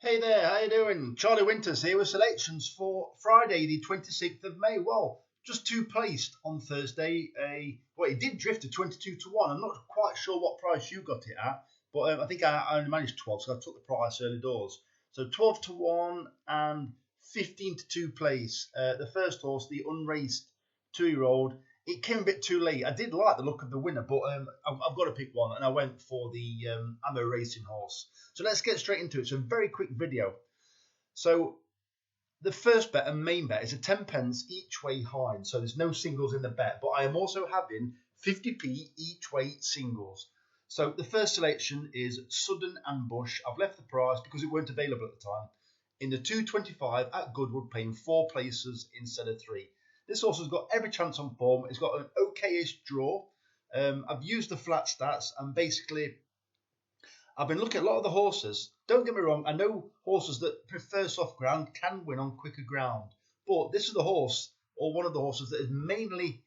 Hey there, how you doing? Charlie Winters here with selections for Friday, the 26th of May. Well, just two placed on Thursday. Well, it did drift to 22 to 1. I'm not quite sure what price you got it at, but I think I only managed 12, so I took the price early doors. So 12 to 1 and 15 to 2 place. The first horse, the unraced 2-year-old, it came a bit too late. I did like the look of the winner, but I've got to pick one, and I went for the Ammo Racing horse. So let's get straight into it. It's a very quick video. So the first bet and main bet is a 10 pence each way hind. So there's no singles in the bet, but I am also having 50p each way singles. So the first selection is Sudden Ambush. I've left the price because it weren't available at the time. In the 225 at Goodwood, paying 4 places instead of 3. This horse has got every chance on form. It's got an okay-ish draw. I've used the flat stats, and basically I've been looking at a lot of the horses. Don't get me wrong, I know horses that prefer soft ground can win on quicker ground. But this is the horse, or one of the horses, that is mainly,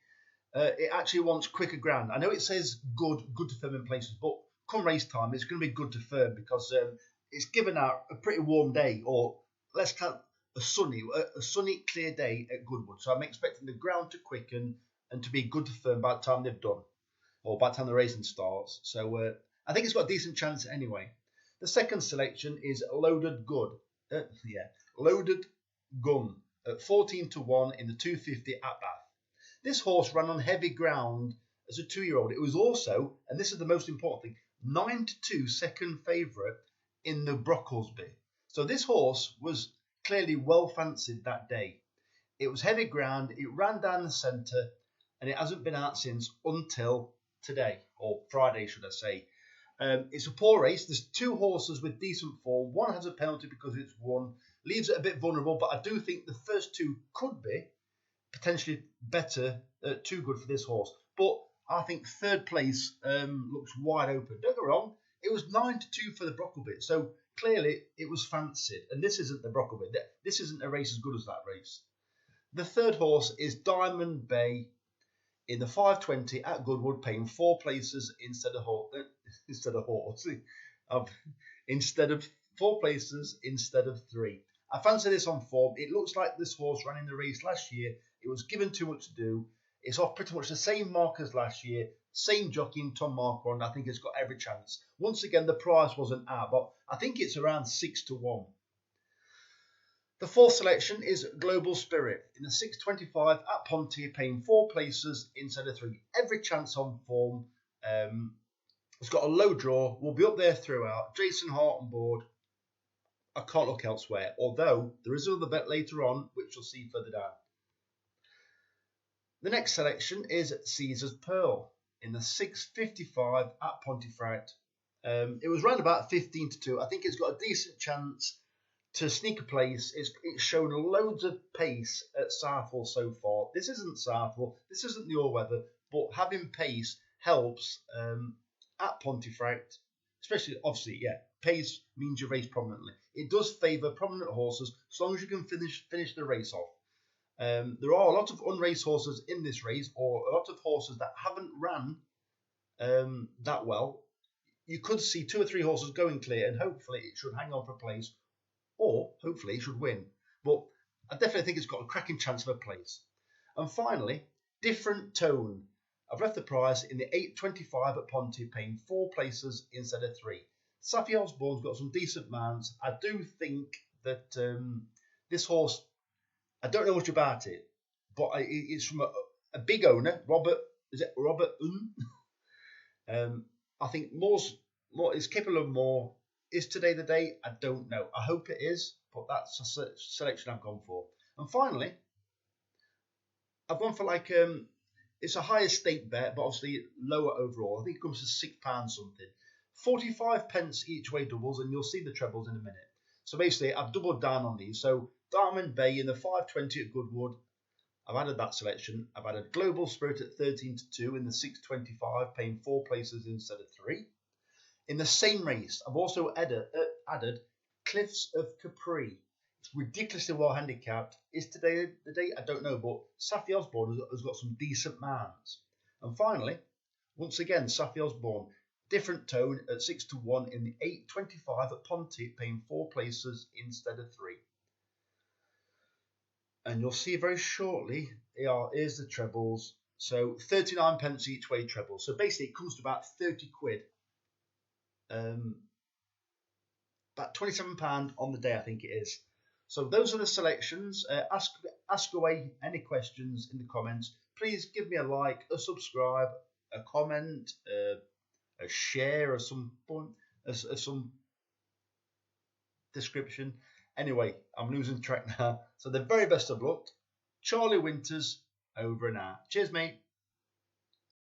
it actually wants quicker ground. I know it says good to firm in places, but come race time, it's going to be good to firm because it's given out a pretty warm day, or let's count a sunny, clear day at Goodwood. So I'm expecting the ground to quicken and to be good to firm by the time they've done, or by the time the racing starts. So I think it's got a decent chance anyway. The second selection is Loaded Gun at 14 to 1 in the 250 at Bath. This horse ran on heavy ground as a 2-year-old. It was also, and this is the most important thing, 9 to 2 second favourite in the Brocklesby. So this horse was clearly well fancied that day. It was heavy ground, it ran down the centre, and it hasn't been out since until today, or Friday should I say. It's a poor race. There's 2 horses with decent form. One has a penalty because it's won, leaves it a bit vulnerable, but I do think the first 2 could be potentially better, too good for this horse. But I think third place looks wide open. Don't get me wrong, it was 9 to 2 for the Brocklesby, so clearly it was fancied, and this isn't the Brocklesby. This isn't a race as good as that race. The third horse is Diamond Bay in the 520 at Goodwood, paying 4 places instead of 4 places instead of 3. I fancy this on form. It looks like this horse ran in the race last year. It was given too much to do. It's off pretty much the same mark as last year. Same jockey in Tom Marker, and I think it's got every chance. Once again, the price wasn't out, but I think it's around 6 to 1. The fourth selection is Global Spirit in the 625 at Ponty, paying 4 places instead of 3. Every chance on form. It's got a low draw. Will be up there throughout. Jason Hart on board. I can't look elsewhere, although there is another bet later on, which you'll see further down. The next selection is Caesar's Pearl in the 655 at Ponefract. It was round about 15 to 2. I think it's got a decent chance to sneak a place. It's shown loads of pace at Southall so far. This isn't Southall, this isn't the all-weather, but having pace helps at Ponefract, especially, obviously, yeah, pace means you race prominently. It does favour prominent horses as long as you can finish the race off. There are a lot of unraced horses in this race, or a lot of horses that haven't ran that well. You could see 2 or 3 horses going clear, and hopefully it should hang on for a place, or hopefully it should win. But I definitely think it's got a cracking chance of a place. And finally, Different Tone. I've left the price in the 825 at Ponty, paying 4 places instead of 3. Saffy Osborne's got some decent mounts. I do think that this horse, I don't know much about it, but it's from a big owner, Robert. Is it Robert I think more is capable of more. Is today the day? I don't know. I hope it is, but that's a selection I've gone for. And finally, I've gone for like it's a higher stake bet, but obviously lower overall. I think it comes to £6 something. 45 pence each way doubles, and you'll see the trebles in a minute. So basically, I've doubled down on these. So Diamond Bay in the 520 at Goodwood, I've added that selection. I've added Global Spirit at 13 to 2 in the 625, paying 4 places instead of 3. In the same race, I've also added Cliffs of Capri. It's ridiculously well handicapped. Is today the day? I don't know, but Saffy Osborne has got some decent mounts. And finally, once again, Saffy Osborne. different tone at 6 to 1 in the 8.25 at Ponty, paying 4 places instead of 3. And you'll see very shortly, here's the trebles. So 39 pence each way treble. So basically it comes to about 30 quid. About £27 on the day, I think it is. So those are the selections. Ask away any questions in the comments. Please give me a like, a subscribe, a comment, a share, or some description. Anyway, I'm losing track now. So the very best of luck. Charlie Winters, over and out. Cheers, mate.